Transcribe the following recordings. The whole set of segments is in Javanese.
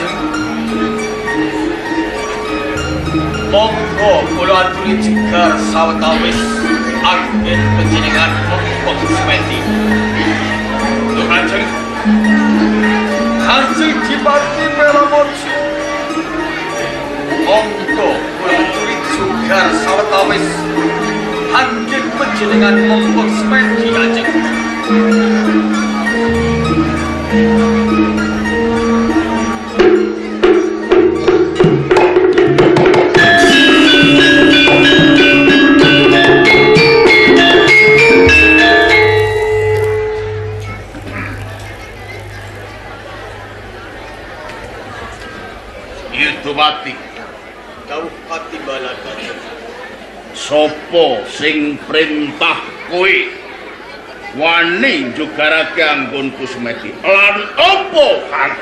Kanjeng. Monggo kula aturi jegar sawetawis anggen panjenengan mumpung Semeti. Lho Kanjeng. Kanjeng Dipati Melamojo. Monggo kula aturi jegar sawetawis anggen panjenengan mumpung Semeti Kanjeng. Yudhawati Dawuh Patimbala Kanjeng. sapa sing perintah kowe wani njugarake anggonku Semeti lan apa karep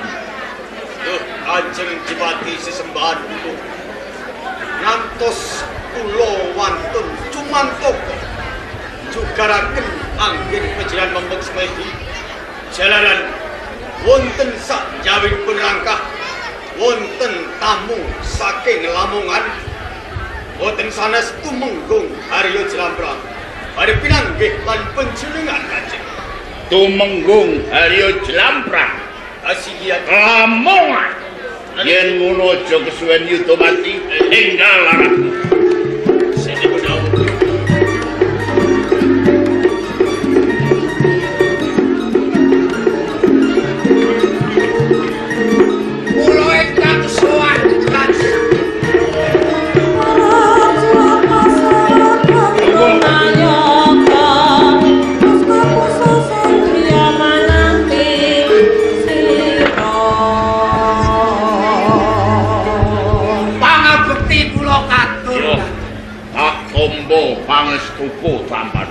Duh Kanjeng Dipati sesembahan kula ngantos kula wantun cumantaka jugaraken anggen panjenengan mumpung Semeti jalaran wonten sak jawinipun langkah wonten tamu saking Lamongan wonten sanes tumenggung Haryo Jlambrang badhe pinanggih lan panjenengan Kanjeng. tumenggung Haryo Jlambrang Asiya Lamongan yen ngono aja kesuwen Yudhawati enggal larang sini dawuh pangestuku tampan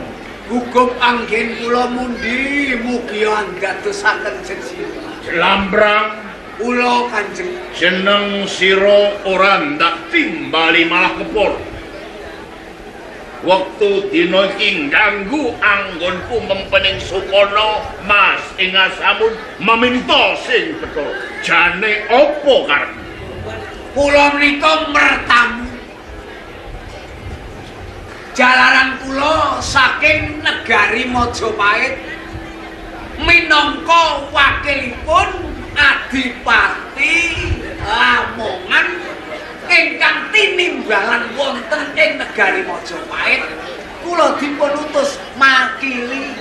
hukum anggen kula mundi mugi andadosaken jejira Jlambrang kula Kanjeng jeneng sira ora ndak timbali malah kepor wektu dina iki ganggu anggonku mempening Sukono Mas ing asamun meminta sing betul jane apa karep kula menika mertamu jalaran kula saking negari Majapahit minangka wakilipun Adipati Lamongan ingkang tinimbalan wonten ing negari Majapahit kula dipun utus makili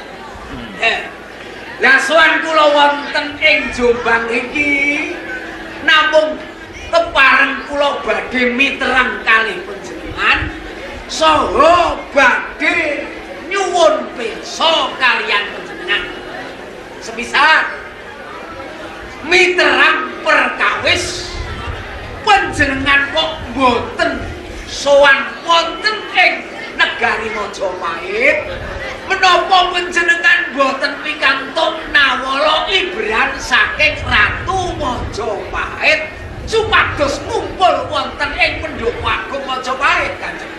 lah sowan kula wonten ing Jombang iki namung kepareng kula badhe miterang kalih panjenengan saha badhe nyuwun pirsa kaliyan panjenengan semisal miterang perkawis panjenengan kok boten sowan wonten ing negari Majapahit menapa panjenengan boten pikantuk nawala ibran saking Ratu Majapahit supados ngumpul wonten ing Pendopo Agung Majapahit Kanjeng.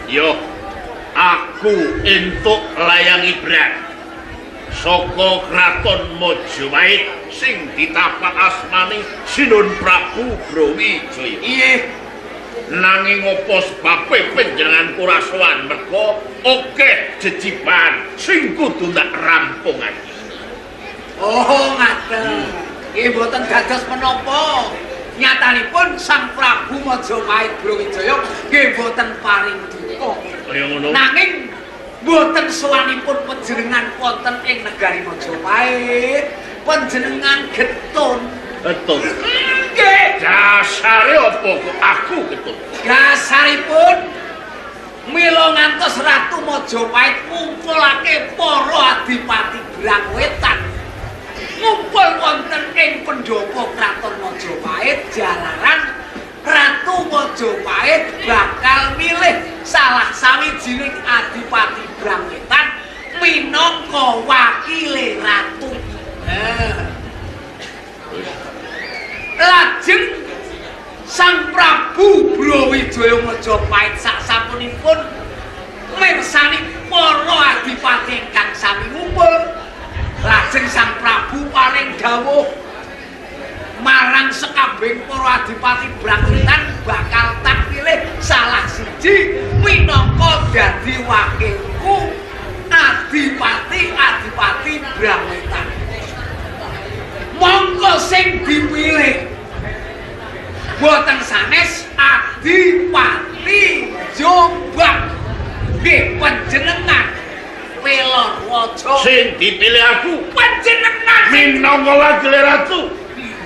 Yo, aku entuk layang ibran saka kraton Majapahit sing ditapak asmane Sinun Prabu Brawijaya. Nggih. Nanging apa sebabe panjenengan ora sowan merga akeh jejiban sing kudu ndak rampungan. Oh, ngaten. Nggih boten dados menapa. Nyatanipun Sang Prabu Majapahit Brawijaya nggih boten paring duka. Kaya ngono. Nanging boten sowanipun panjenengan wonten ing negari Majapahit, panjenengan getun. Betul. Nggih. Dasare apa kok aku ketut? Dasaripun mila ngantos Ratu Majapahit ngumpulake para adipati Brang Wetan. Ngumpul wonten ing pendopo Kraton Majapahit jalaran Ratu Majapahit bakal milih salah sawijining adipati Brang Wetan minangka wakile ratu. Lajeng Sang Prabu Brawijaya Majapahit saksampunipun mirsani para adipati ingkang sami ngumpul. Lajeng Sang Prabu paring dawuh, marang sekabeng para adipati Brawitan bakal tak pilih salah siji minangka dadi wakilku adipati Brawitan. Monggo sing dipilih boten sanes Adipati Jombang nggih panjenengan Pelorwaja. Sing dipilih aku Panjenengan minangka wakil ratu.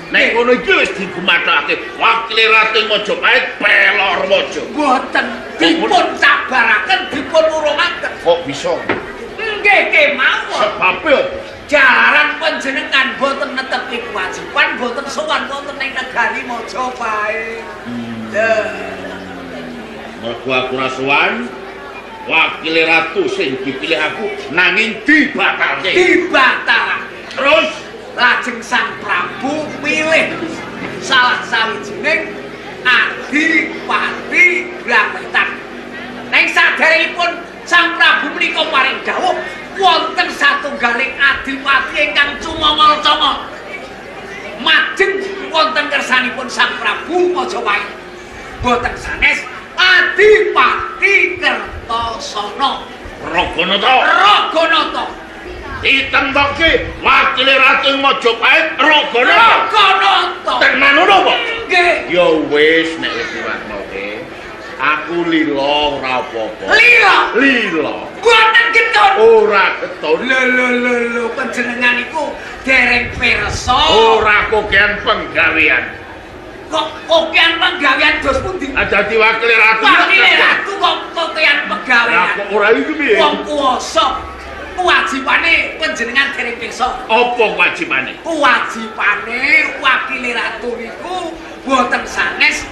Nek ngono iki wis digumathake wakil ratu Majapahit Pelorwaja. boten dipun sabaraken dipun urungaken. Kok bisa? Nggih kemawon. Sebabe Jalaran panjenengan boten netepi kewajiban, boten sowan wonten ing negari Majapahit. mergo aku rasuwan wakil ratu sing dipilih aku nanging dibatalke. Dibatalake. Terus Lajeng Sang Prabu milih salah sawijining Adipati Brawitan. Ning saderengipun Sang Prabu menika paring dawuh wonten satunggaling adipati ingkang cumongol-congol. Majeng wonten kersanipun Sang Prabu Majapahit. Boten sanes Adipati Kertasana. Raganata. ditembokke wakil ratu Majapahit Raganata. Tenan ngono apa? Nggih. Ya wis nek wis diwatmoke. Aku lila ora apa-apa. Lila. Boten ketun. Ora ketun. Lho panjenengan iku dereng pirsa. Ora kokean penggawean. Kok kokean penggawean dos pundi? Dadi wakil ratu. Wakil ratu kok kokean penggawean. Kok ora iku piye? Wong kuwasa. Kewajibane panjenengan dereng pirsa. Apa kewajibane? Kewajibane wakil ratu niku boten sanes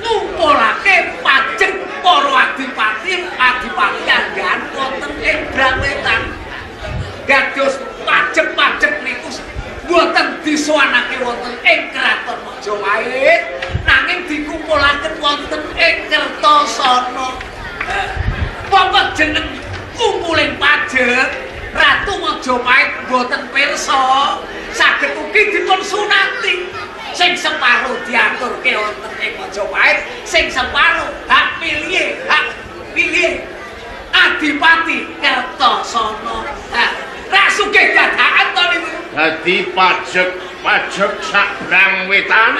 ngumpulake pajek para adipati anggahan wonten ing Brawitan. Dados pajek-pajek niku boten disowanake wonten ing Kraton Majapahit nanging dikumpulaken wonten ing Kertasana. Pokok jeneng kumpuling pajek Ratu Majapahit boten pirsa saged ugi dipun sunati. Sing separuh diaturke wonten ing Majapahit, sing separuh hak pilih Adipati Kertasana. Ra sugih dadakan to niku. Dadi pajek sak Brawitan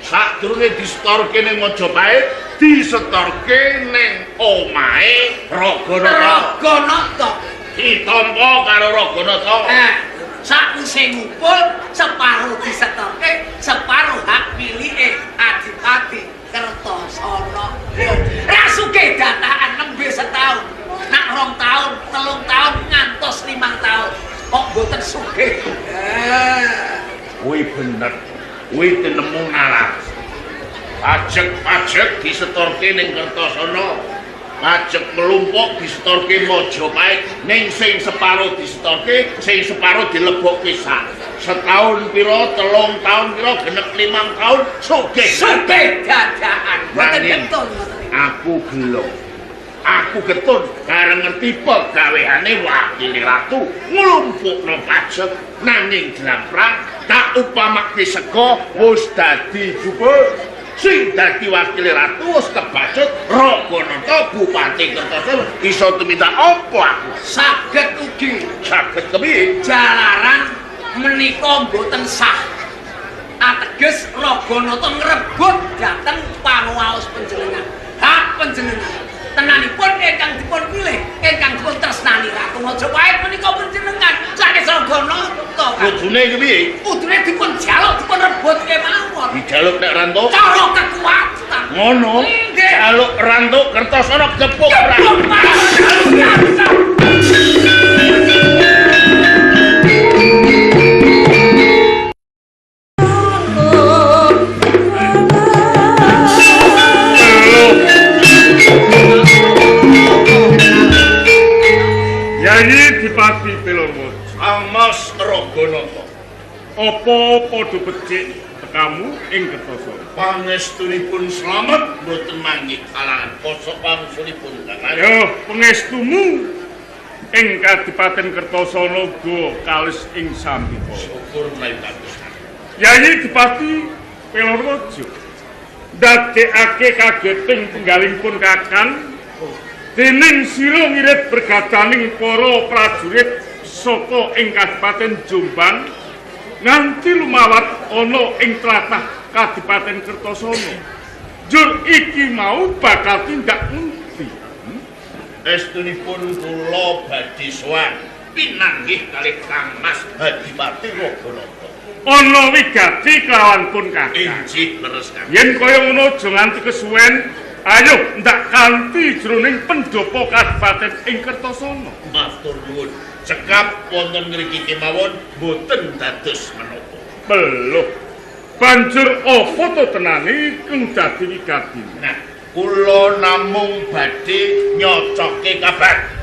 sadurunge disetorke ning Majapahit, disetorke ning omahe Raganata. Ditampa karo Raganata. Sakwise ngumpul separuh disetorke, separuh hak pilih Adipati Kertasana. Ra sugih dadakan nembe setahun. Nak 2 tahun, 3 tahun ngantos 5 tahun. Kok boten sugih. Kuwi bener. Kuwi nemu nalar. Pajek disetorke ning Kertasana. Pajek melumpuk disetorke Majapahit. Ning sing separuh disetorke, sing separuh dilebokke sak. Setahun pira, 3 tahun pira, genep 5 tahun sugih. Sugih dadakan. Boten ketun. Aku gelo. Aku ketun kareng ngerti pegaweane wakil ratu nglumpukno pajek nanging jlamprang tak upamake sego wis dadi jubur sing dadi wakil ratu wis kebacut Raganata Bupati Kertasana iso tumindak apa aku Saged ugi kepiye jalaran menika mboten sah. Ateges Raganata ngrebut dhateng panuwaos panjenengan. Hak panjenengan tenanipun ingkang dipun pilih, ingkang dipun tresnani Ratu Majapahit menika panjenengan sanes Raganata. kudune kepiye Kudune dipun jaluk, dipun rebut kemawon. dijaluk nek ranto Cara kekuatan. ngono Nggih. jaluk ranto Kertasana gepuk Geblok biasa. Yayi Dipati Pelorwaja. Mas Raganata Apa padha becik tekamu ing Kertasana? pangestunipun slamet boten manggih kalangan kosok pangsulipun kakang. Ya, pangestumu ing Kadipaten Kertasana uga kalis ing sambika. Syukur menawi bagus. Yayi Dipati Pelorwojo ndadekake kageting penggalipun Kakang dening sira ngirit bergadaning para prajurit saka ing Kadipaten Jombang nganti lumawat ana ing tlatah Kadipaten Kertosana. Jur iki mau bakal tindak ngendi? Estunipun kula badhe sowan pinanggih kalih Kang Mas Hadipati Raganata. Ana wigati kelawan pun Kakang. Injih leres Kang. Yen kaya ngono aja nganti kesuwen, ayo ndak kanthi jroning pendopo Kadipaten ing Kertosana. Matur nuwun. Cekap wonten ngriki kemawon boten dados menapa. Beluh. Banjur apa to tenane kang dadi wigati? Nah, kula namung badhe nyocoke kabar.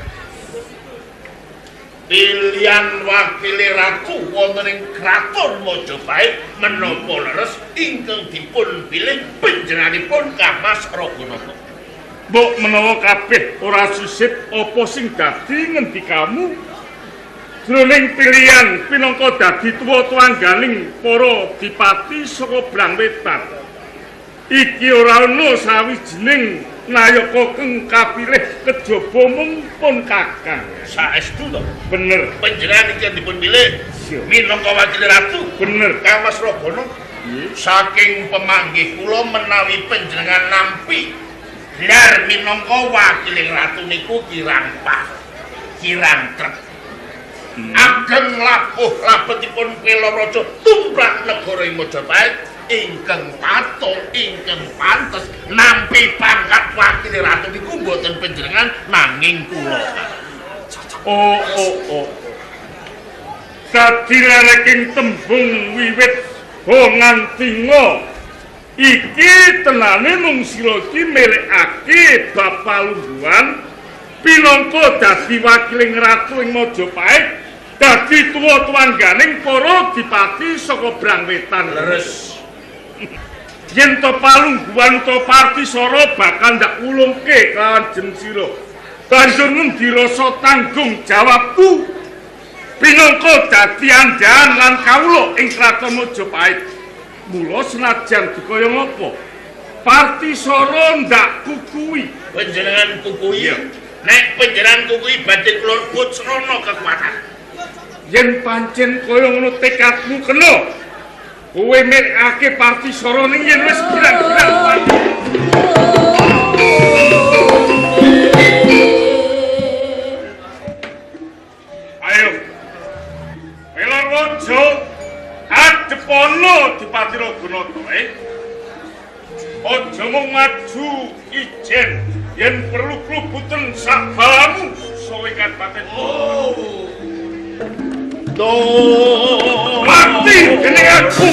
Pilihan wakile ratu wonten ing kraton Majapahit menapa leres ingkang dipun pilih panjenenganipun Kang Mas Raganata. Mbok menawa kabeh ora sisip apa sing dadi ngendikamu jroning pilihan pinangka dadi tuwa-tuwangganing para dipati saka Brangwetan. Iki ora ana sawijining nayaka kang kapilih kejaba mung pun Kakang. Saestu to? Bener. Panjenengan iki dipun pilih minangka wakil ratu. Bener. Kang Mas Raganata. Saking pemanggih kula menawi panjenengan nampi gelar minangka wakil ratu niku kirang pas. Kirang trep. Ageng labuh labetipun Pelaraja tumrap negara Majapahit ingkang patuh ingkang pantes nampi pangkat wakil ratu niku mboten panjenengan nanging kula. Oh. Dadi lereking tembung wiwit nganti ngo. Iki tenane mung sira iki milikake Bapalungguhan pinangka dadi wakiling ratu ing Majapahit, dadi tuwa-tuwangganing para dipati saka Brangwetan. Leres. Yen to Palungguhan to Partisara bakal ndak ulungke kelawan jeneng sira. Banjur ngendi rasa tanggung jawabku pinangka dadi andhahan lan kawula ing Kraton Majapahit. Mula senajan dikaya ngapa Partisara ndak kukui. Panjenengan kukui. Nek panjenengan kukui badhe kula rebut srana kekuatan. Yen pancen kaya ngono tekadmu kena kowe milikake Partisara ning yen wis girang-girang. Ayo. Pelorwojo adepono Dipati Raganata, Aja mung maju ijen yen perlu klubuten sak balamu sawe Kadipaten. Mati dening aku,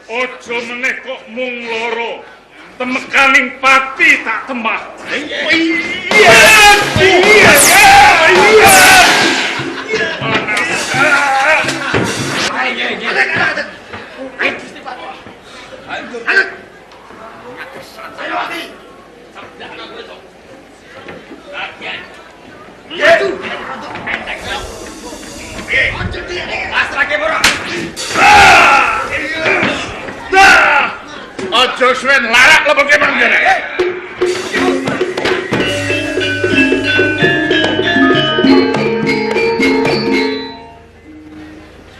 Ojo meneh kok mung loro. Temekaning pati tak temah. Ojo suwen larak lebeke panjenengan.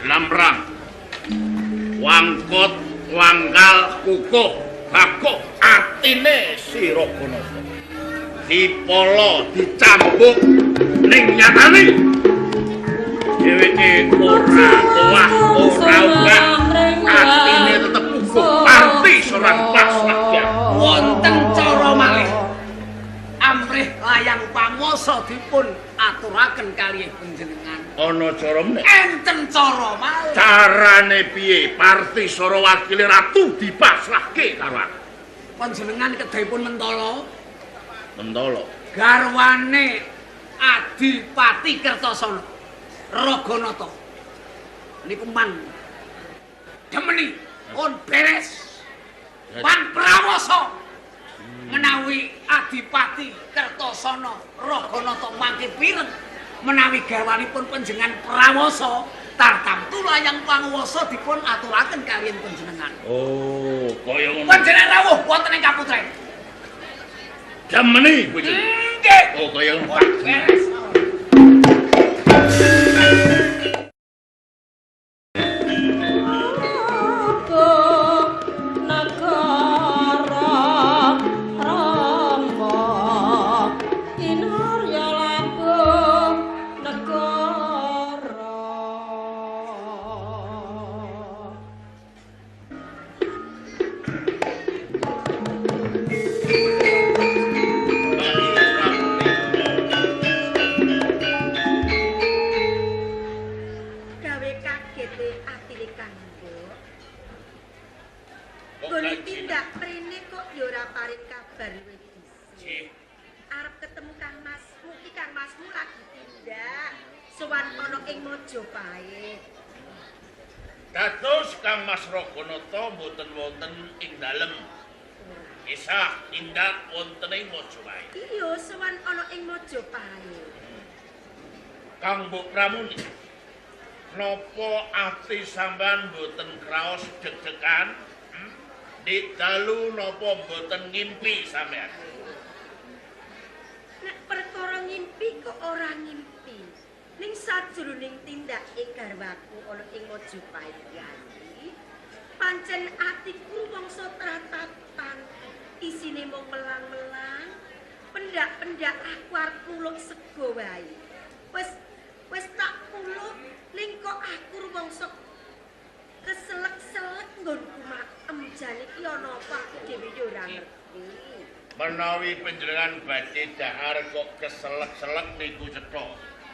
Lamrang. Wangkot, wangkal, kukuh, bakuh atine si Raganata. Dipolo, dicambuk ning nyatane. Dheweke ora owah, ora ugah. Atine tetep Partisara pasrah wonten cara malih amrih layang panguwasa dipun aturaken kalih panjenengan. Ana cara meneh. Enten cara malih. Carane piye Partisara wakil ratu dipasrahke karo aku? Panjenengan kedahipun Mentala. Mentala. Garwane Adipati Kertosana Raganata. Niku man demeni pun beres. Wan Prawoso menawi Adipati Kertosana Raganata mangke pireng menawi garwanipun panjenengan Prawoso tartamtu layang panguwasa dipun aturaken kaliyan panjenengan. Oh, kaya ngono. Panjenengan rawuh wonten ing kaputren. Demeni bojo. Nggih. Oh, kaya ngono. Beres. Dados Kang Mas Raganata mboten wonten ing dalem. Kisah tindak wonten ing Majapahit. Iya, sowan ana ing Majapahit. Kang Mbok Pramuni. Napa ati sampean mboten kraos deg-degan? Dik dalu napa mboten ngimpi sampean? Nek perkara ngimpi kok ora ngimpi. Ning sajroning tindake garwaku ana ing Majapahit iki, pancen atiku mangsa tratapan, isine mung melang-melang, pendak-pendak aku arep muluk sego wae. Wis tak muluk, ning kok aku rumangsa keselek-selek nggonku makem jane iki ana apa aku dhewe yo ora ngerti. Menawi panjenengan badhe dahar kok keselek-selek niku cetha.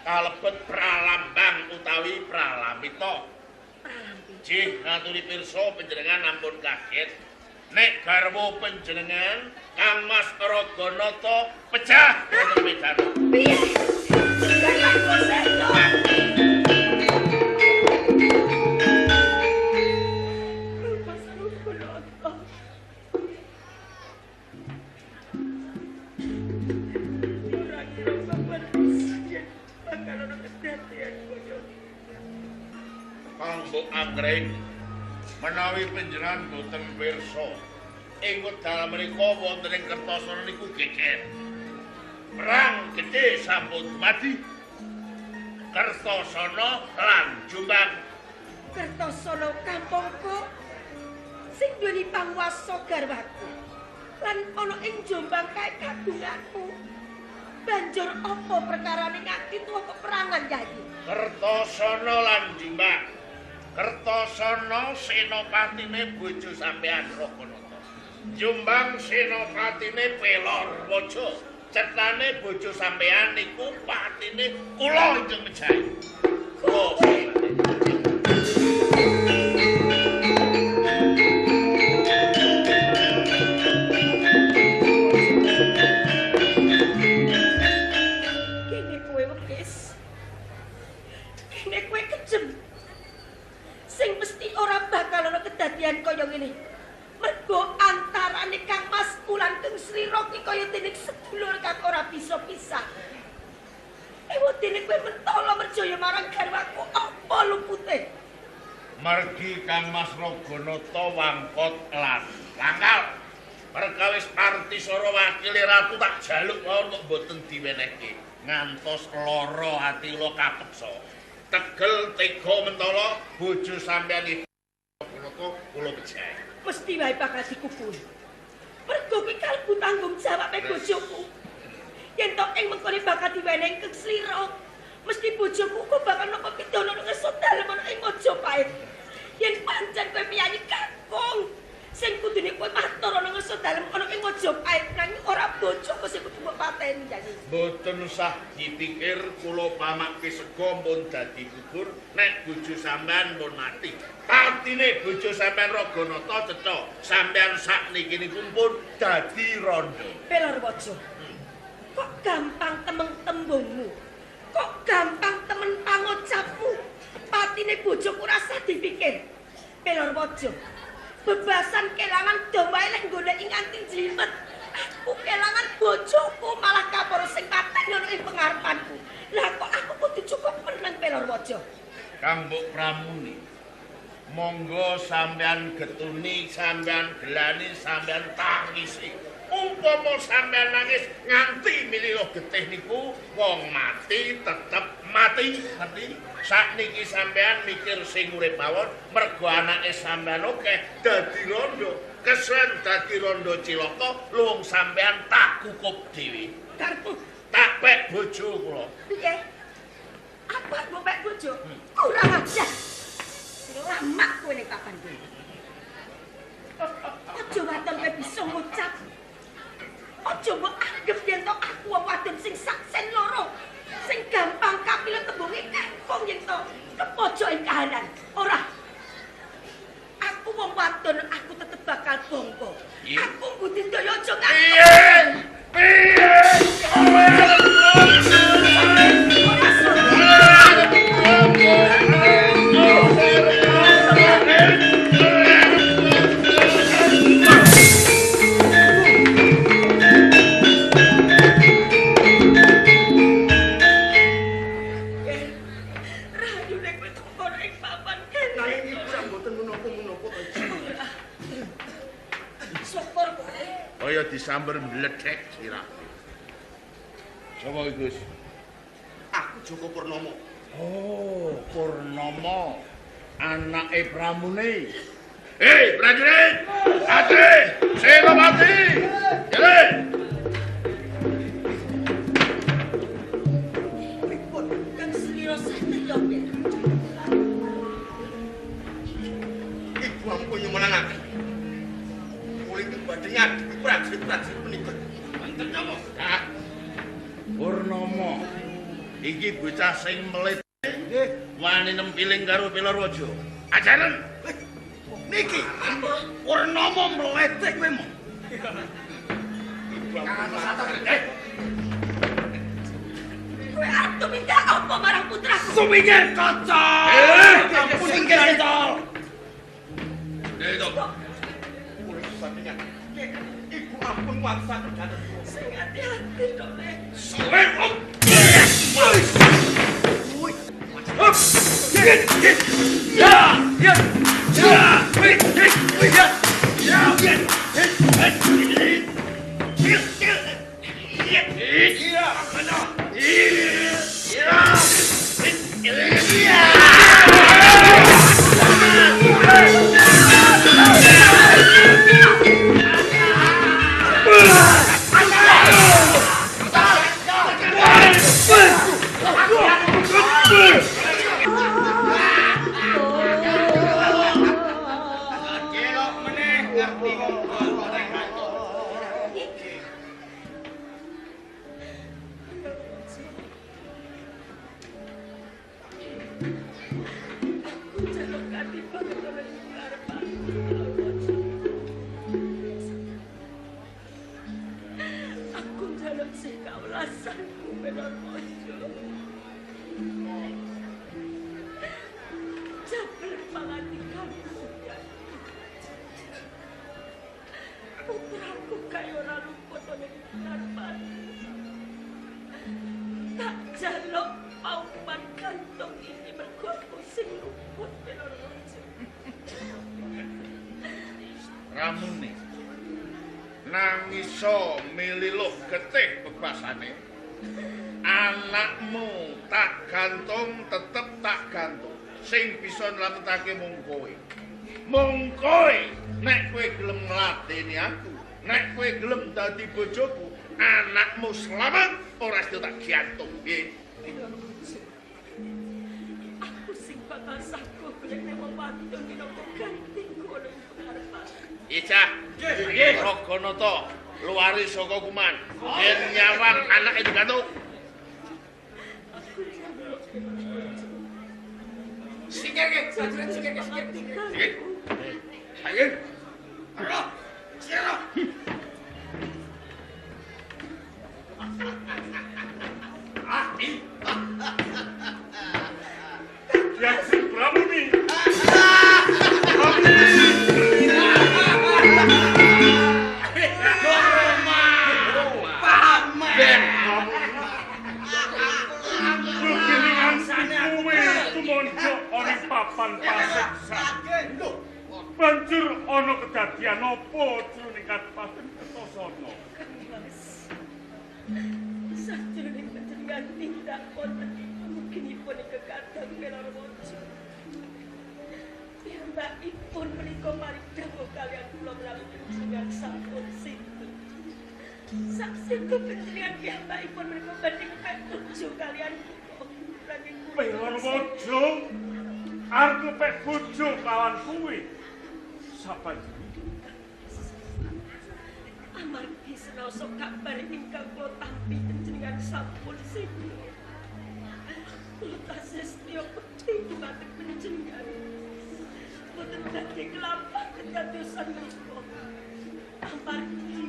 Kalebet pralambang utawi pralamita. Pralamita. Jih ngaturi pirsa panjenengan ampun kaget nek garwa panjenengan Kang Mas Raganata pecah wonten medan. Piye? Garwaku sedo. Mbok Anggrek menawi panjenengan boten pirsa ing wekdal menika wonten ing Kertosana niku geger. Perang gedhe sampun dumadi. Kertosana lan Jombang. Kertosana kampungku sing duweni panguwasa garwaku. Lan ana ing Jombang kae kagunganku. Banjur apa perkarane nganti tuwa peperangan Yayi? Kertosana lan Jombang. Kertosana senopatine bojo sampean Raganata. Jombang senopatine Pelor Waja. Cetane bojo sampean niku patine kula Injeng Mejahi. Kula kene kowe wekis. Kene kowe kejem. Sing mesti ora bakal ana kedadian kaya ngene. Mergo antarane Kang Mas Ulan Kang Slira ki kaya dene sedulur kang ora bisa pisah. Ewedene kowe mentala merjaya marang garwaku apa lupute? margi Kang Mas Raganata wangkot lan langkal. Perkawis Partisara wakile ratu tak jaluk mawon kok boten diwenehke. Ngantos lara ati kula kapeksa. Tegel tega mentala bojo sampeyan iki kula pejahi. Mesti wae bakal dikubur. Mergo kuwi kalbu tanggung jawabe bojoku. Yen tok ing mengkone bakal diwenehi Kang Slira, mesti bojoku kok bakal napa pidana nang dalem ana ing Majapahit. Yen pancen kowe piyayi kakung sing kudune kowe matur nang dalem ana ing Majapahit nang ora bojoku sing kudu mbok pateni jadi. Boten usah dipikir kula pamakke sega pun dadi gugur nek bojo sampean pun mati. Partine bojo sampean Raganata cetha sampean sakniki niku pun dadi randha. Pelor Waja. Kok gampang temeng tembungmu? Kok gampang temen pangocapmu? Patine bojoku rasa dipikir. Pelorwojo. Bebasan kelangan domae lek golek nganti jlimet. Aku kelangan bojoku malah kaporo sing paten ngono ing pengarepanku. Lah kok aku kudu cukup meneng Pelorwojo. Kang Mbok Pramuni. Monggo sampean getuni, sampean gelani, sampean tangisi. Umpama sampean nangis nganti milih getih niku wong mati tetep mati, ngerti? Sakniki sampean mikir sing urip mawon mergo anake sampean akeh dadi rondo. Kesen dadi rondo cilaka luwung sampean tak kukup dhewe. Karepmu tak pek bojo kula. piye? Apa mbok pek bojo? Kurang ajar. Lamak kowe ning papan kowe. Aja waton kowe bisa ngucap. Aja mbok anggap yen to aku wong wadon sing saksen loro. Sing gampang kapilih tembunge kengkong yen to kepojok ing kahanan. Ora. Aku wong wadon aku tetep bakal bangga. Aku budidaya aja nganggo. Kaya disamber mledek sirah. Sapa iki, Gus? Aku Joko Purnomo. Oh, Purnomo. Anake Pramune. Hei, prajurit! Ati! Senopati! Jalan! Pripun kang slira sakti yo, Ben? Ibu ampun nyumenangake. Kulit badhe ngadhepi prajurit-prajurit menika. Wonten napa? Kak. Purnomo. Iki bocah sing melit. Nggih, wani nempiling karo Pelorwojo. Ajaran. Niki. Purnomo mlete kowe mo. Kowe arep minta apa marang putraku? Sumingir kaca. Ampun singkir kaca. Dito. Kulit badhe Ibu ampun waksa kedaden. Sing hati-hati to, Nek. Suwe om. Aku njaluk sing kawelasanku, Pelorwojo. Jabel pangandikanku, ya. Putraku kaya ora luput ning karepan. Tak jaluk pauman gantung iki mergo aku sing luput, Pelorwojo. Ramune. Nangiso mililuh getih bebasane. Anakmu tak gantung tetep tak gantung. Sing bisa nlametake mung kowe. Mung kowe nek kowe gelem ngladeni aku, nek kowe gelem dadi bojoku, anakmu selamat ora sida tak gantung. Piye? Aku sing bakal saku golek wong wadon minangka gantiku ning pengarepan. Icah, nggih Raganata luwari saka kuman. Yen nyawang anake digantung. Sikir nggih, prajurit sikir nggih, sikir. Nggih. Ayo. Ora. Sira. Ya sing Pramuni. Kamu kedadian apa jroning Kadipaten Kertosana? Sajroning panjenengan tindak wonten muginipun ingkang kadang Pelorwojo. Piyambakipun menika maring dawuh kaliyan kula menawi panjenengan sampun sinten. Saksipun panjenengan piyambakipun menika badhe kepetuju kaliyan kula. Pelorwojo arep pek bojo kawan kuwi. Sapa amargi senasa kabar ingkang kula tampi panjenengan sampun sinten. Kula tasih setya peti dumateng panjenengan. Boten badhe kelampah kedadosan menika. Amargi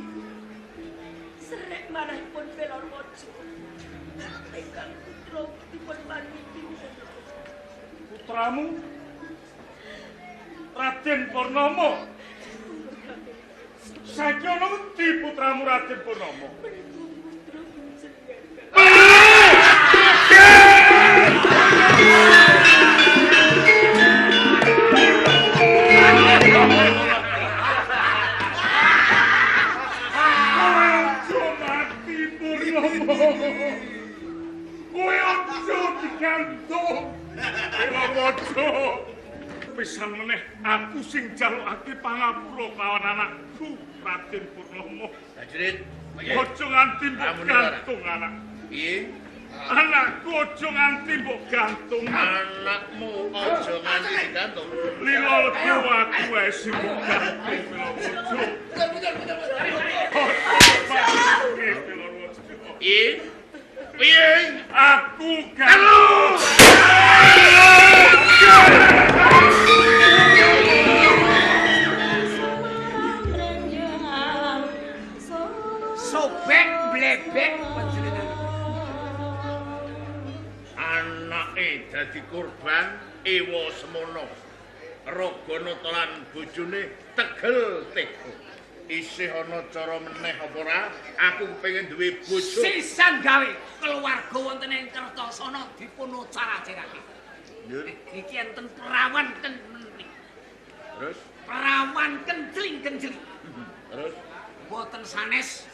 serek marahipun Pelorwojo ingkang putra dipun paringi putramu Raden Purnomo. Saiki ana ngendi putramu Raden Purnomo? Kowe aja digantung. Pelorwojo. Pisan meneh aku sing jalukake pangapura kawan anakku Raden Purnomo. Hadirin, Ojo nganti mbok gantung anak. piye? Anakku ojo nganti mbok gantung. Anakmu aja nganti digantung. Lilo lebu aku wae sing mbok gantung Pelorwojo. Piye? Piye? Aku gantung. Sobek blebek panjenengan. Anake dadi korban ewa semono. Raganata lan bojone tegel tega. Isih ana cara meneh apa ora? Aku kepengin duwe bojo. Sisan gawe keluarga wonten ing Kertosana dipun ucara-ajarake. Iki enten perawan kencling. Terus? Perawan kencling-kencling. Terus? Boten sanes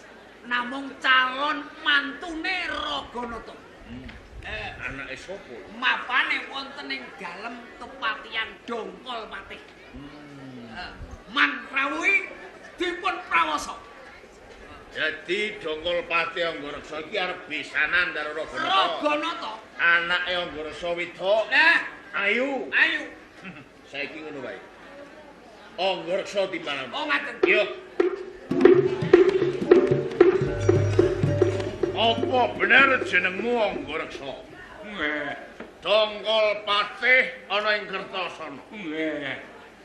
namung calon mantune Raganata. Anake sapa? Mapane wonten ing dalem kepatihan Dongkol Patih. Man rawuhi dipun prawasa. Jadi Dongkol Patih Anggareksa iki arep besanan karo Raganata. Raganata. Anake Anggareksa wedok. Lah, Ayu. ayo. Saiki ngono wae. Anggareksa timbangan. Oh ngaten. Yo. Apa bener jenengmu Anggareksa? Nggih. Dongkol Patih ana ing Kertosana. Nggih.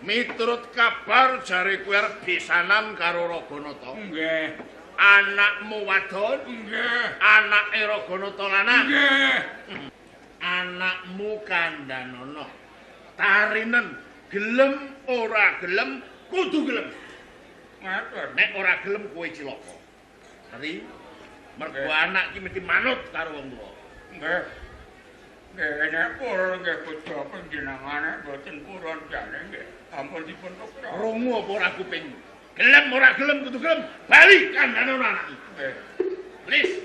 Miturut kabar jare kowe arep besanan karo Raganata. Nggih. Anakmu wadon? Nggih. Anake Raganata lanang? Nggih. Anakmu kandhanana. Tarinen gelem ora gelem kudu gelem. Ngaten. Nek ora gelem kowe cilaka. Ngerti? Mergo anak iki mesti manut karo wong tuwa. Nggih. Nggih, nek purun nggih putra panjenengan boten purun jane nggih. Ampun dipun tukar. Rungu apa ora kuping? Gelem ora gelem kudu gelem. Bali kandhanana anak iki. Nggih. Please.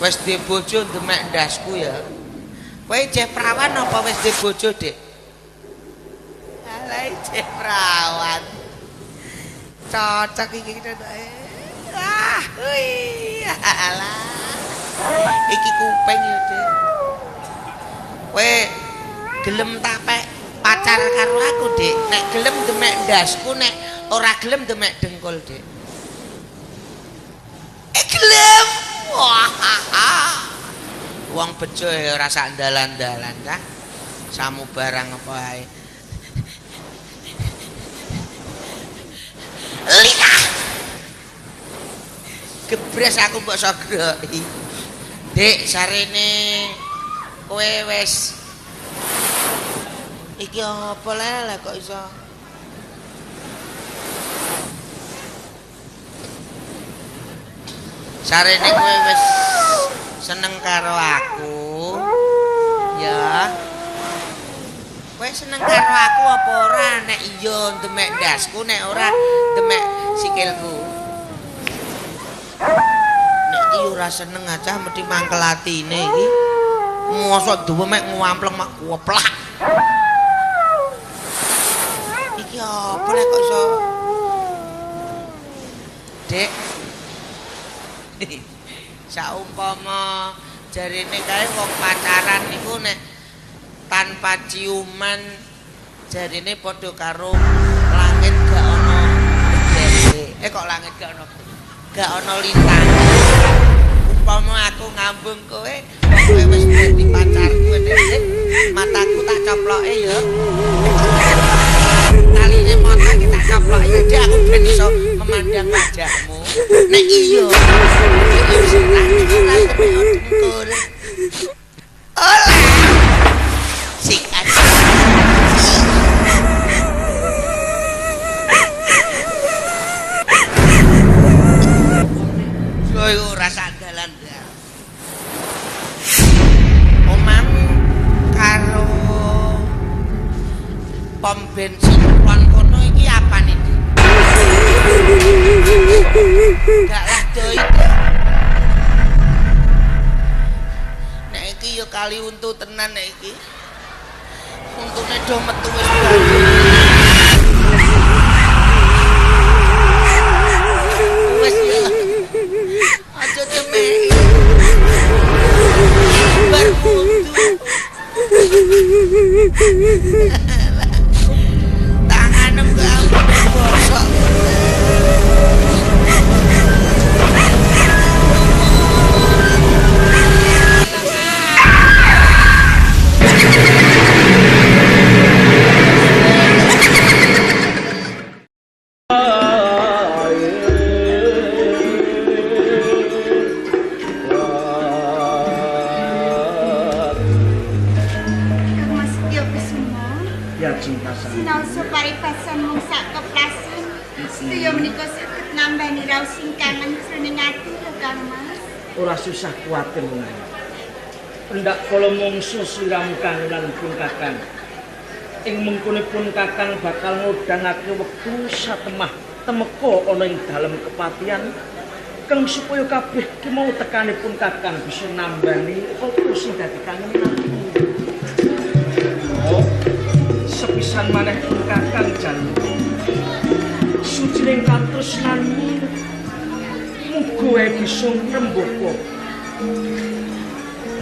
Wis duwe bojo ndemek ndasku ya. Kowe jeh prawan apa wis duwe bojo, Dik? Alah jeh prawan. Cocok iki cetoke. Ah, alah. Iki kuping ya, Dik. Kowe gelem tak pacar karo aku, Dik. Nek gelem demek ndasku, nek ora gelem demek dengkul, Dik. Gelem. Wah. Wong bejo ora sak dalan-dalan ta. Samu barang apa ae. Lika. Gebres aku mbok sogroki. Dik, sarene kowe wis iki apa lele kok iso sarene kowe wis seneng karo aku ya kowe seneng karo aku apa ora nek iya demek ndasku nek ora demek sikilku nek iki ora seneng aja mesti mangkel atine iki mosok duwe mek nguampleng mak goplak iki apa lek kok iso Dek saumpama jarine kae wong pacaran niku nek tanpa ciuman jarine padha karo langit gak ana bendere kok langit gak ana lintang umpama aku ngambung kowe wis dadi pacarku nek mataku tak coploke ya taline mata kita coploke ya aku ben iso memandang wajahmu nek iya olah sikat yo rasa dalan omang karo pom bensin kon kono iki apane iki gak lah doi nek iki yo kali untu tenan nek iki untune do metu wis wis ya aja temeki tanganem gak bosok Sinauso paribasan mung sak keplasan. Sedaya menika saged nambani raos ingkang jroning ati lho Kang Mas. Ora susah kuwatir meneh. Pendak kala mungsu siramu kangelan pun Kakang. Ing mengkonipun Kakang bakal ngudangake wektu satemah temeka ana ing dalem kepatihan kang supaya kabeh ki mau tekanipun Kakang bisa nambani apa sing dadi kangenan. Sepisan maneh Kakang janji sucining katresnanmu muga wae bisa ngrembaka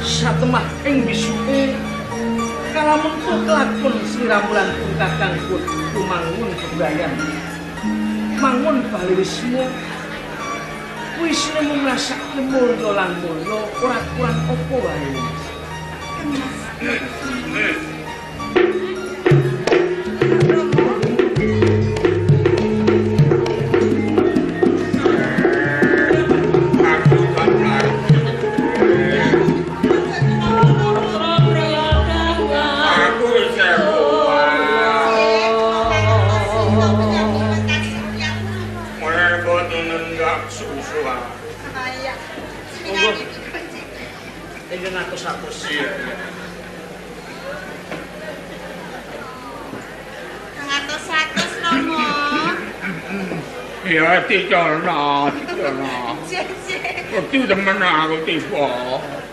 satemah ing bisuke kalamun kelakon siramulan pun Kakang kumangun bebayan mangun balismu kuwi mung ngrasake mulya lan mulya ora kurang apa wae. Ingin aku sapus. Ngatos-atos Romo. Ya dicono. Jek. Wedi temen aku tiba.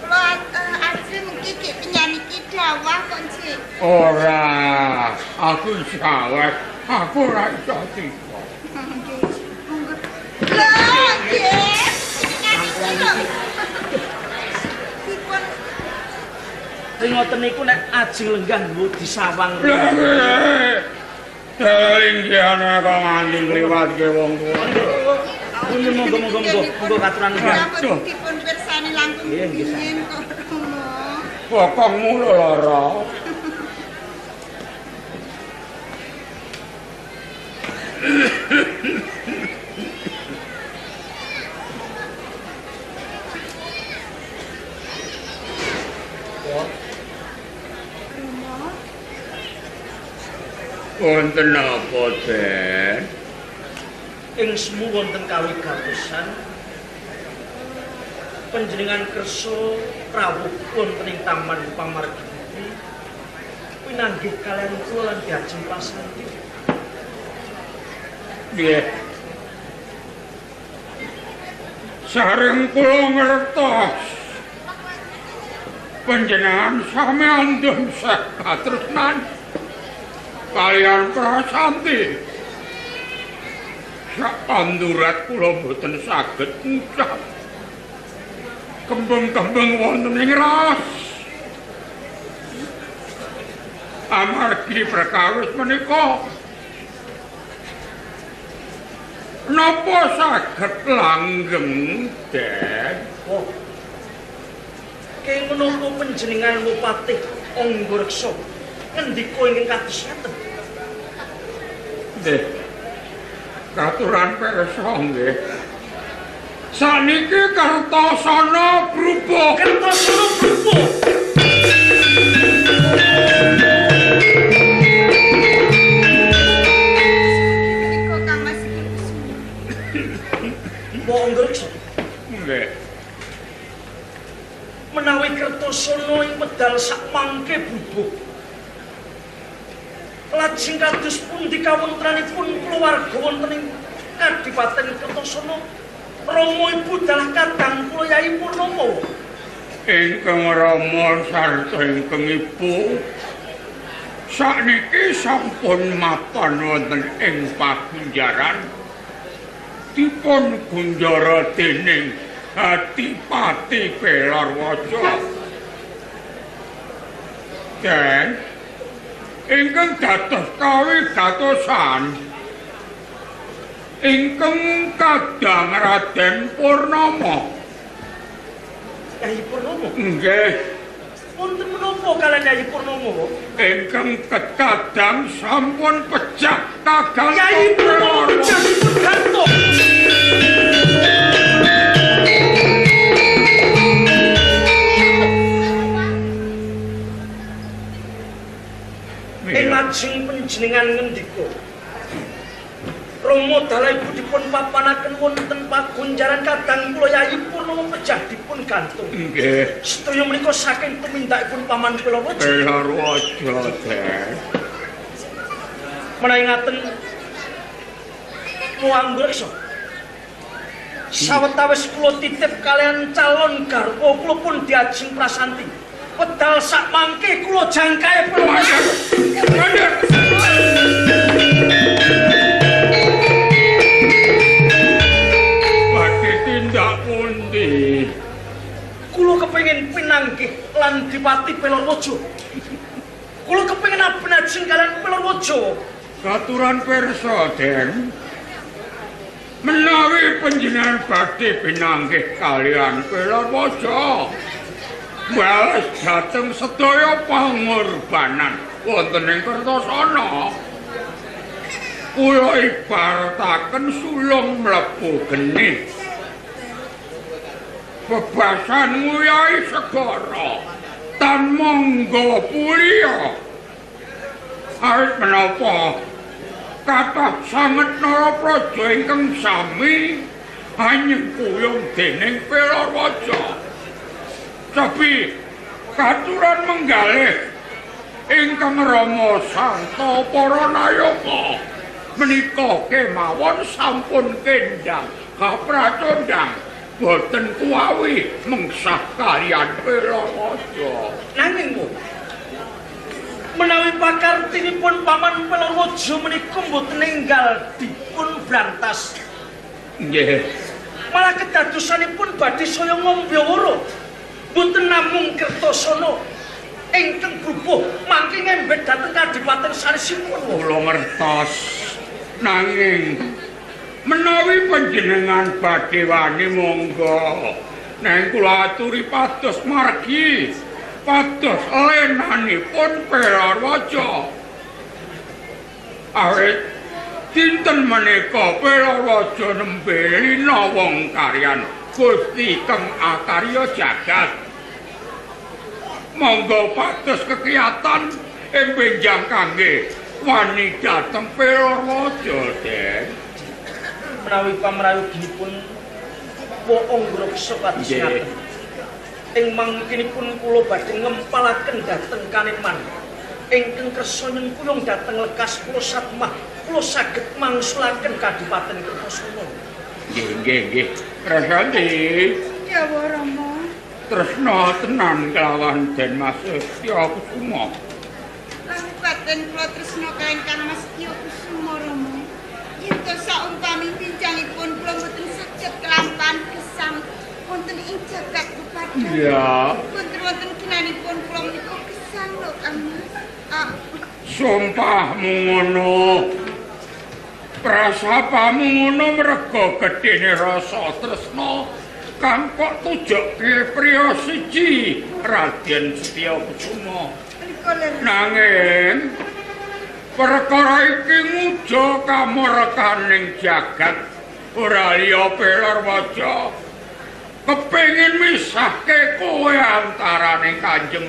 Kula asli mungkin ki penyanyi ki dawah kok, Cik. Ora, aku sawet. Aku ora iso tiba. Lah, nggih. Dipun Ngoten niku nek ajeng lenggah nggo disawang. Linggiane kok nganti ngliwatke wong tuwa. Monggo katuran lenggah. dipun pirsani langkung rumiyin kok. Bokongmu lho lara. Wonten apa, Den? Ing semu wonten kawigatosan panjenengan kersa rawuh wonten ing taman pamargipun pinanggih kalian kula lan diajeng pasanti. Nggih. Sareng kula ngertos panjenengan sami andhun katresnan kalian Prasanti. Sak pandurat kula boten saged ngucap kembang-kembang wonten ing ras. Amargi perkawis menika napa saged langgeng, Den? Oh. Kaya menapa panjenengan Bupati Anggoreksa ngendika ingkang kados ngaten? Nggih. Katuran pirsa nggih. Saniki Kertasana Brubuh. Kertasana Brubuh. Menika Kang Mas Mbok Anggoreksa. Nggih. Menawi Kertasana ing medal sak mangke bubuh. Lajeng kados pundi kawontenanipun keluarga wonten ing Kadipaten Kertasana? Rama ibu dalah kadang kula Yai Purnomo. Ingkang Rama sarta ingkang Ibu sakniki sampun mapan wonten ing pagunjaran dipun gunjara dening Adipati Pelarwaja. Dan ingkang dados kawigatosan ingkang kadang Raden Purnomo. Yai Purnomo? Nggih. Wonten menapa kalian Yai Purnomo? Ingkang kadang sampun pejah kagang Yai Purnomo pejah dipun gantung. Ing lajeng panjenengan ngendika Rama dalah ibu dipun papanaken wonten pagunjaran kadang kula Yai Purnomo pejah dipun gantung. Nggih. Sedaya menika saking tumindakipun paman Pelarwaja. Pelarwaja, Den. Menawi ngaten Mo Anggoreksa. Sawetawis kula titip kalian calon garwa kula pun diajeng Prasanti. Wedal sak mangke kula jangkae Pelarwaja. Tindak pundi? Kula kepengin pinanggih lan Dipati Pelarwaja. Kula kepengin abenajeng kalian Pelarwaja. Katuran pirsa, Den. Menawi panjenengan badhe pinanggih kalian Pelarwaja, balas dhateng sedaya pangorbanan wonten ing Kertasana. Kula ibarataken sulung mlebu geni. Bebasan nguyai segara tan monggo pulia. Awit menapa kathah sanget Narapraja ingkang sami hanyeng kuyung dening Pelarwaja. Tapi katuran menggalih ingkang Rama Santa para nayaka menika kemawon sampun kendang kapracondang boten kuwawi mengsah kaliyan Pelaraja. Nanging menawi pakartinipun Paman Pelaraja menika mboten enggal dipun brantas. Nggih. Malah kedadosanipun badhe saya ngombe wara. Mboten namung kertasana ingkang brubuh mangke ngembet dhateng Kadipaten sanesipun. Kula ngertos. Nanging menawi panjenengan badhe wani monggo. Nang kula aturi pados margi. Pados lenanipun Pelaraja. Awit dinten menika Pelaraja nembe lina wong karyan Gusti Kang Akarya Jagat. Monggo pados kekiyatan embenjang kangge wani dhateng Pelaraja, Den. Menawi pamrayoginipun Woong Ngreksa kados ngaten. Ing mangkinipun kula badhe ngempalaken dhateng Kaneman. Ingkang kersa nyengkuyung dhateng lekas kula Satmah, kula saged mangsulaken Kadipaten Kertosana. Nggih. Rasanti. Ya Rama. Tresna tenan kelawan Den Mas Setya Kusuma. Kabupaten kula tresna kaliyan Kang Mas Setya Kusuma Rama. Yen to saumpami pinjangipun kula mboten saged kelampahan gesang wonten ing jagat kepada. Iya. Wonten kinanipun kula menika gesang lho Kang Mas. Sumpahmu ngono. Prasapamu ngono merga gedene rasa tresna kang kok tujukke priya siji Raden Setya Kusuma. Nanging perkara iki nguja kamurkaning jagat ora liya Pelaraja kepengin misahke kowe antaraning Kanjeng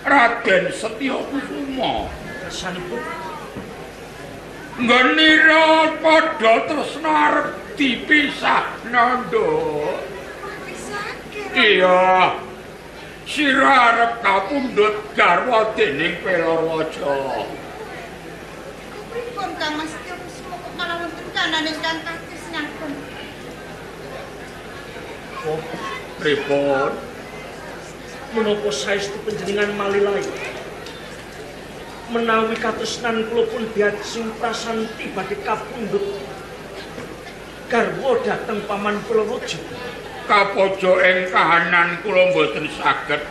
Raden Setya Kusuma. Rasanipun Ngenira padha tresna arep dipisah nando. Iya. Sira arep kapundhut garwa dening Pelaraja. Pripun Kang Mas Setya Kusuma kok malah wonten kanan ingkang kados ngaten? Oh, Pripun? menapa saestu panjenengan malilai menawi katresnan kula pun diajeng prasanti badhe kapundhut garwa dhateng Paman Pelaraja. Kapojo ing kahanan kula mboten saged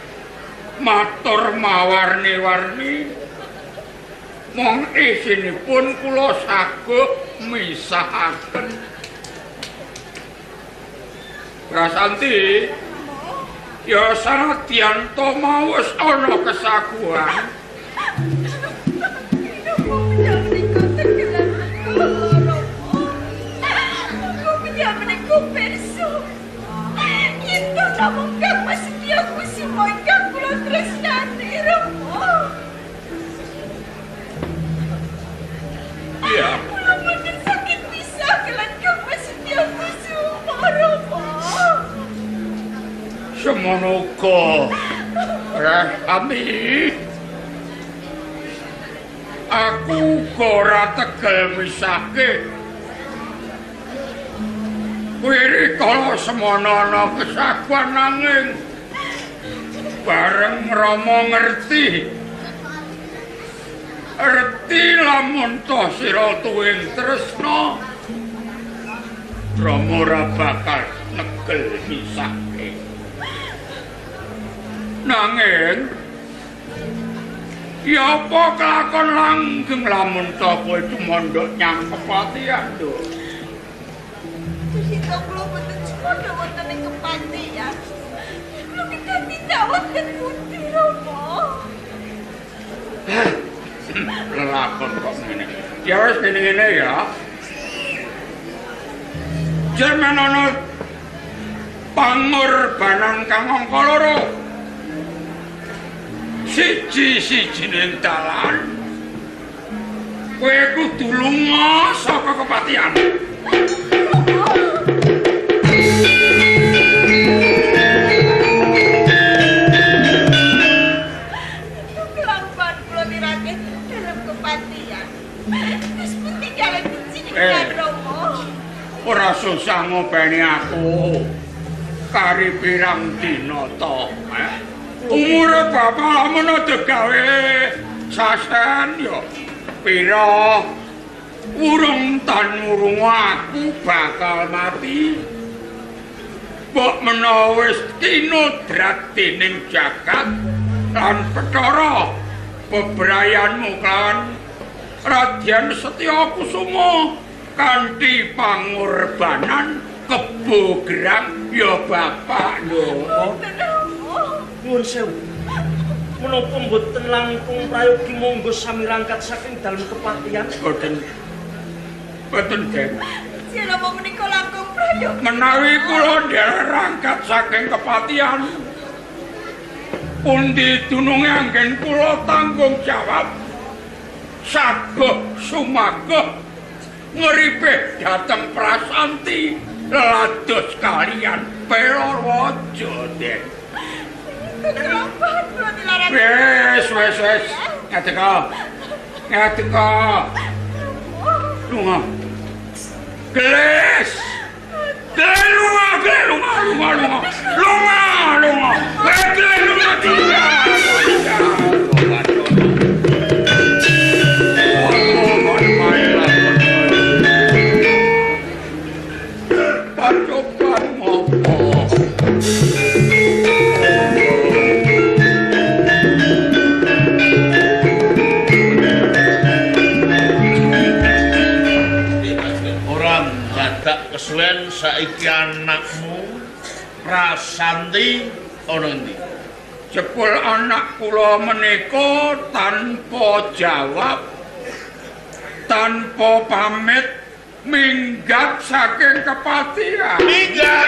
matur mawarni-warni. Mong isinipun kula saged misahaken. Rasanti, ya sanadyan to mawis ana kesaguhan. Namung Kang Mas Setya Kusuma ingkang kula tresnani Rama. Iya. Kula mboten saged pisah kelan Kang Mas Setya Kusuma Rama. Semono uga Rasami. Aku uga ora tegel misahke. Wiri kala semono ana kesaguhan nanging bareng Rama ngerti lamun to sira tuwing tresna Rama ora bakal negel misahke. Nanging ya apa kelakon langgeng lamun to kowe cumandhok nyang kepatihan lho. Kita kula boten semono wonten ing kepatihan. Kula tidak wonten pundi Rama. Lelakon kok ngene. Ya wis ngene ya. Jerman ana pangorbanan kang angka loro. Siji-sijining dalan kowe kudu lunga saka kepatihan. Kelampan kula nirake dalam kepatihan. Wis pundi jalan siji kan Rama. Ora susah ngopeni aku. kari pirang dina to. Umure bapak lamun aja gawe sasen ya pira urung tan urung aku bakal mati. Mbok menawa wis kinodrat dening jagat lan Bathara bebrayanmu kan Radyan Setyakusuma kanthi pangorbanan kebo gerang ya bapak lho. Nuwun sewu. Menapa mboten langkung prayogi monggo sami rangkat saking dalem kepatihan? Boten, Den. Sinapa menika langkung prayogi? Menawi kula rangkat saking kepatihan, pundi dununge anggen kula tanggung jawab saguh sumaguh ngripe dhateng prasanti lados kalian Pelaraja, Den. Wes. Ngateka. Lunga. Geles. Lunga. Kesuwen saiki anakmu Prasanti ana ndi? Jebul anak kula menika tanpa jawab, tanpa pamit minggat saking kepatihan. Minggat.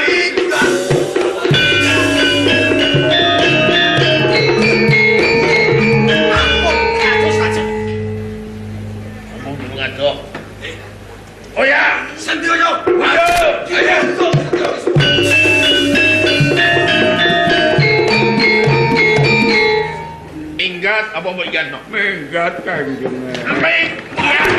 Ampun, kados saja. Ngomong dulu ngadoh. Oh ya, Santioyo. Ayo. Minggat apa mbok ikan no? Minggat Kanjeng. Minggat.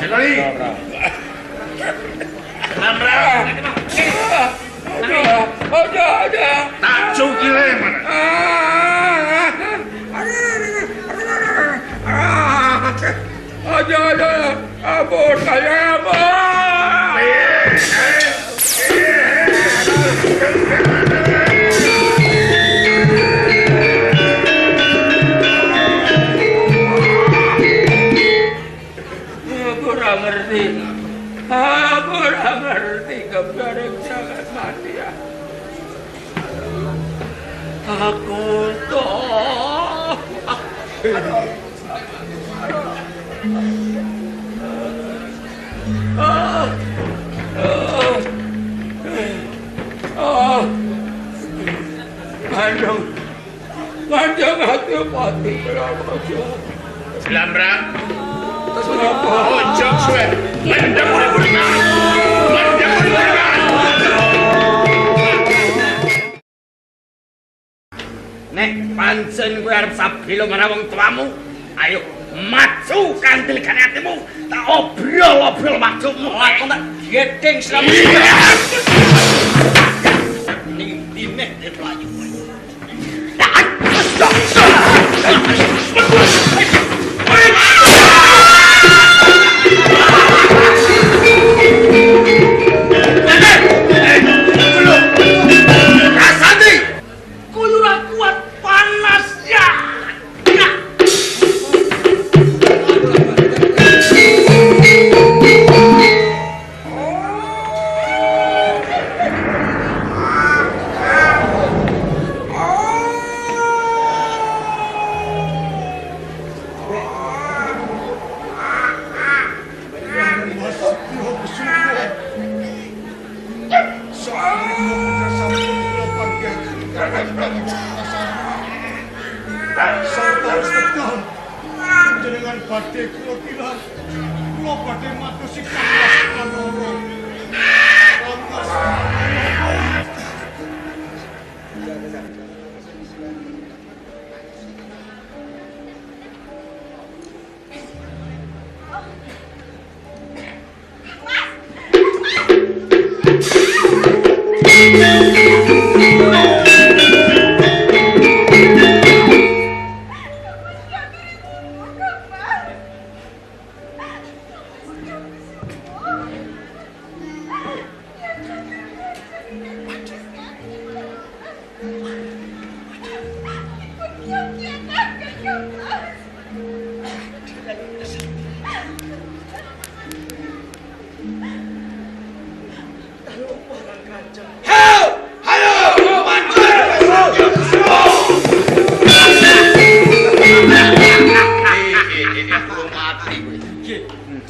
Sekali. Lamra. Ada. Tak cukile mana? Ada. Ampun saya, Aku ora ngerti kebareng sangat mati ya. Aku toh. Kanjeng hati mati Praja. Lamrang. Ojo suwe. Mendem urip-uripan. Nek pancen kowe arep sabelo marang wong tuamu, ayo maju kanthi atimu, tak obrol-obrol maksudmu. Aku tak gedeng slamu. Ning dineh deplayu.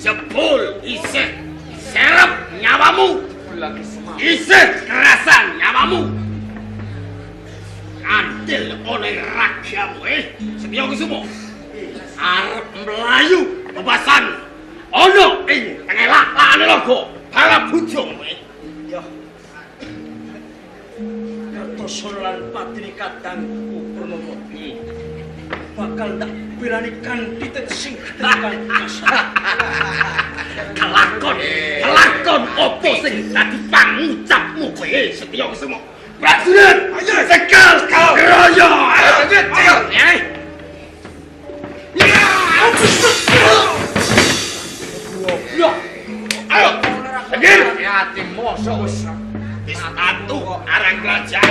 Jebul isih serep nyawamu, isih kerasan nyawamu. Andil oleh ragamu Setya Kusuma arep mlayu bebasan ana ing tengelak-lakane laga para bujung Ya. Kartoso lan patine kadangku Purnomo. Bakal tak berani kanthi sing tekan kasar. Kelakon opo sing dadi pangucapmu kowe Setya Kusuma? Prajurit, ayo sekal keroyo. Ayo, segir. Hati mosok wis atu arang kerajaan.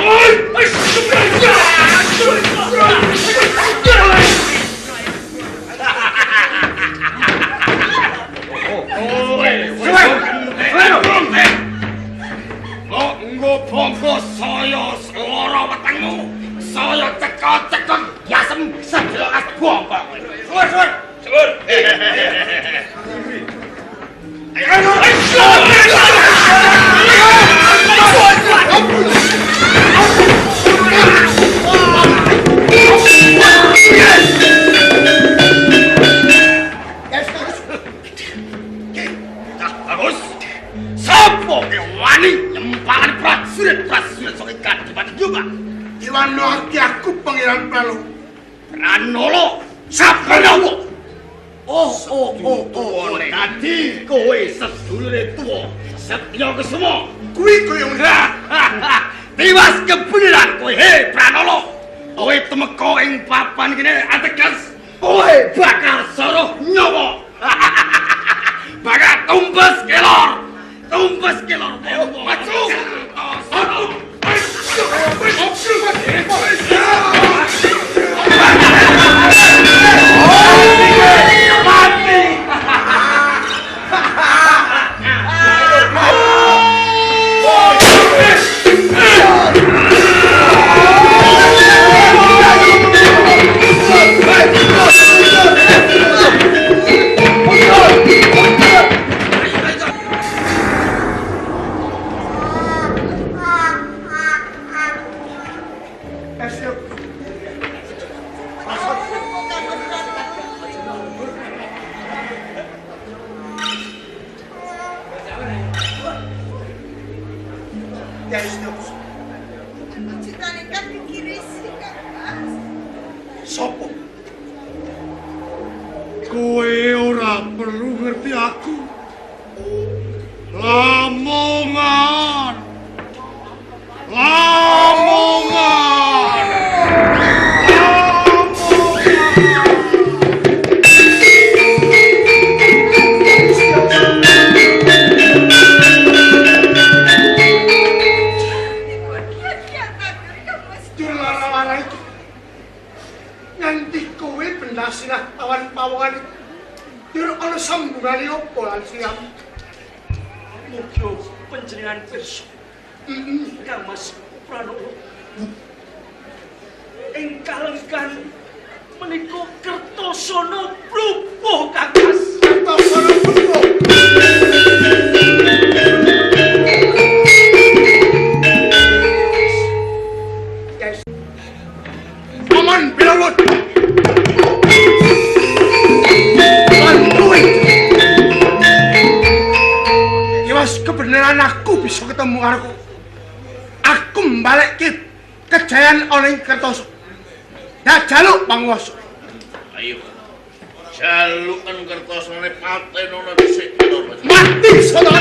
Nggo saya seloro wetengmu, saya cekot-cekot yasem sedelok as bongkok. Suwur. Bagus. Sopo wani nyempangan prajurit saka Kadipaten Jombang. Diwanokake aku Pangeran Pranala Sapranawa. Oh, dadi kowe sedulure tuwa Setya Kusuma. Kuwi koyo Tiwas kebeneran kowe Pranala. Kowe temeka ing papan kene ateges kowe bakal soroh nyawa. Bakal tumpes kelor. Ayo maju. Sopo? Kowe ora perlu ngerti aku. Lamongan. Sinah awan pawongan dur ana sambungane apa lan siap Mugi panjenengan pirsa Kang Mas Pranala ing kalenggan menika Kertosana Plupuh Kakang Kertosana Plupuh Paman Bilawut kebenaran aku bisa ketemu aku mbalekke kejayaan oleh Kertoso ya jaluk panguwasa ayo jalukan Kertosone patenono dhisik mati sono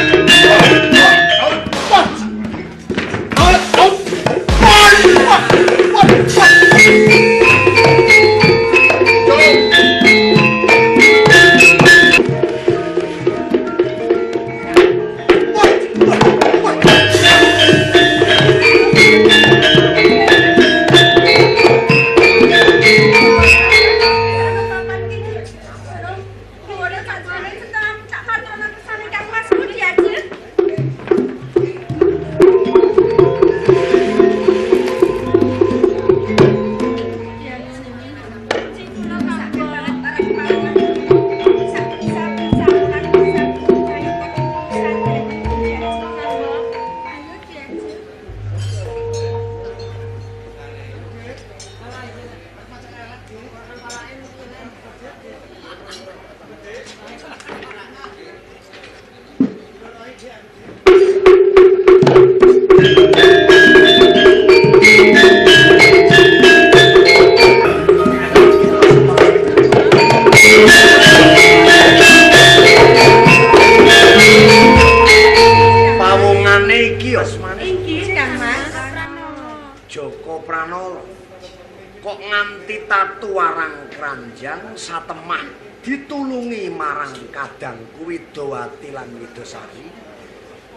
kok nganti tatu warang kranjang satemah ditulungi marang kadangku Widowati lan Widosari.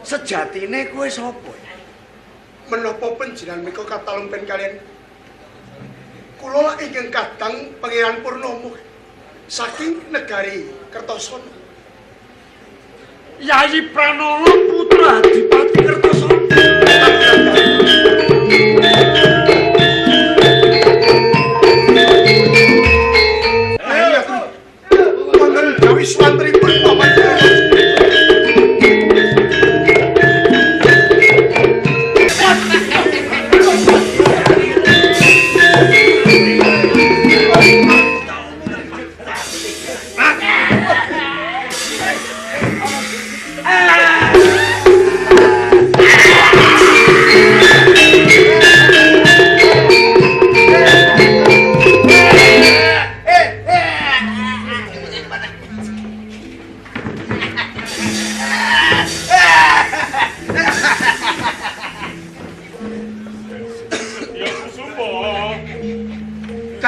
Sejatine kowe sapa? Menapa panjenengan menika katalumpen kalian kula ingkang kadang Pangeran Purnomo saking negari Kertosana. Yayi Pranala putra Adipati Kertosana. Swantripun paman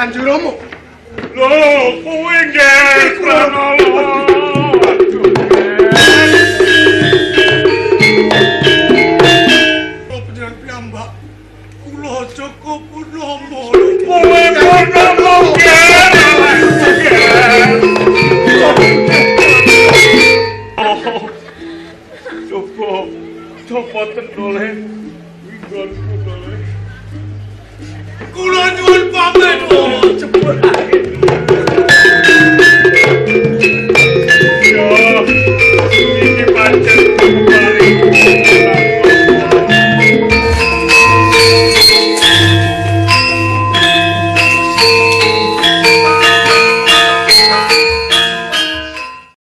Kanjeng Rama. Lho, kuwi nggih Pranala. Panjenengan piyambak kula Joko Purnomo. Kowe Purnomo coba tendole winggonku dole. Kula nyuwun pamit. Cepet.